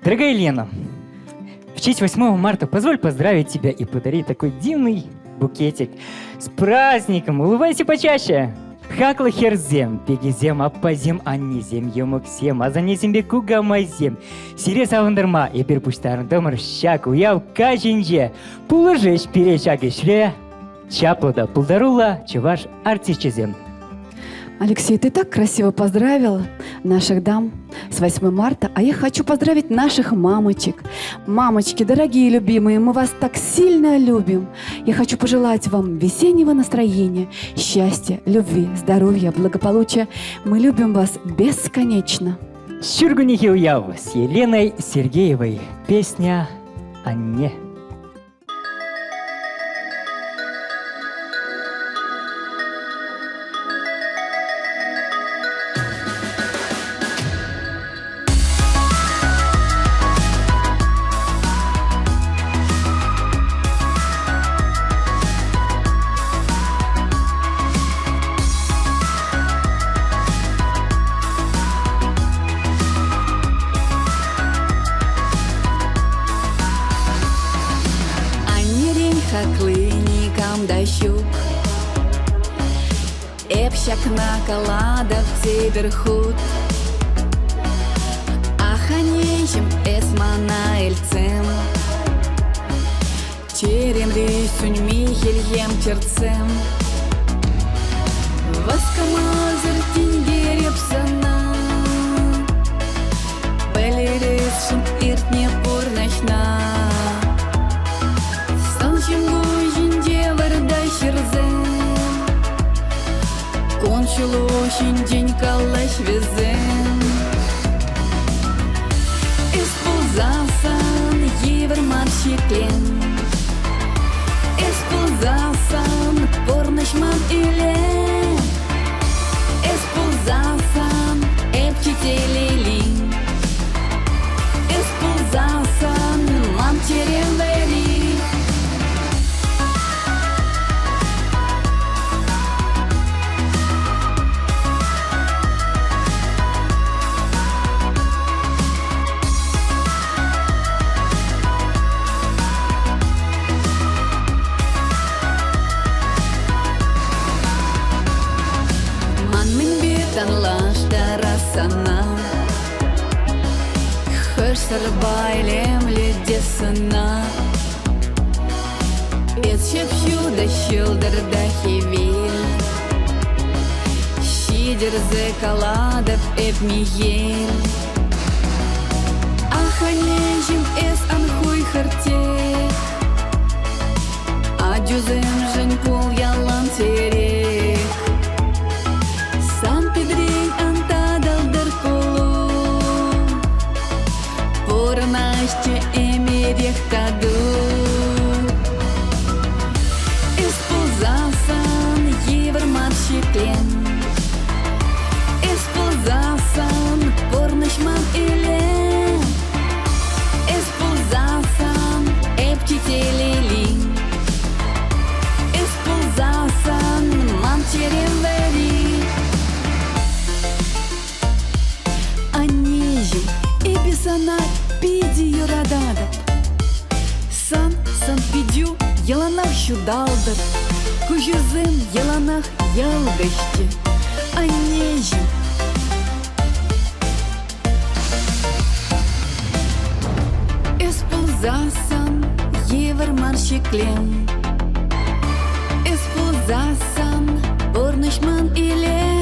Дорогая Лена, в честь 8 марта позволь поздравить тебя и подарить такой дивный букетик. С праздником! Улыбайся почаще! Хакла херзем, пегизем, аппазем, аннизем, емоксем, азанезем беку гамазем. Сирес авандырма, епер пуштарындым рщак, уяв кажинже. Пулыжеш перечагешре, чаплада пулдарула, чуваш артичезем. Алексей, ты так красиво поздравил наших дам с 8 марта, а я хочу поздравить наших мамочек. Мамочки, дорогие любимые, мы вас так сильно любим. Я хочу пожелать вам весеннего настроения, счастья, любви, здоровья, благополучия. Мы любим вас бесконечно. Щургунихи уяв с Еленой Сергеевой. Песня «Анне». Хаклыникам дощук Эпщак накаладов циберхут Аханейшим эсманаэльцем Черем рисунь михельем черцем Васкамазыр тингерепсана Белересшим иртне пурнашна Кончилось день калаш везем Исползасан евер марщиклен Исползасан порнышман илен Исползасан эпчителелин Исползасан мамчеревери Сарбайлем ледесына Эсчепщу да щелдыр да хивель Щидер зекаладов эпмиель Аханежим эс анхуй хартех Адюзем жень пул ялан терех Сан педрень антадал дыркулу Порнашче эмедех таду Исползасан евер марщиклен Исползасан порнышман илен Исползасан эпчителелин Исползасан мамчеревери Анижи эписана пидию рададат Сан пидю яланах щудалдат Кужезем яланах ялгащи Анежи Исползасан евер марщиклен Исползасан порнышман илен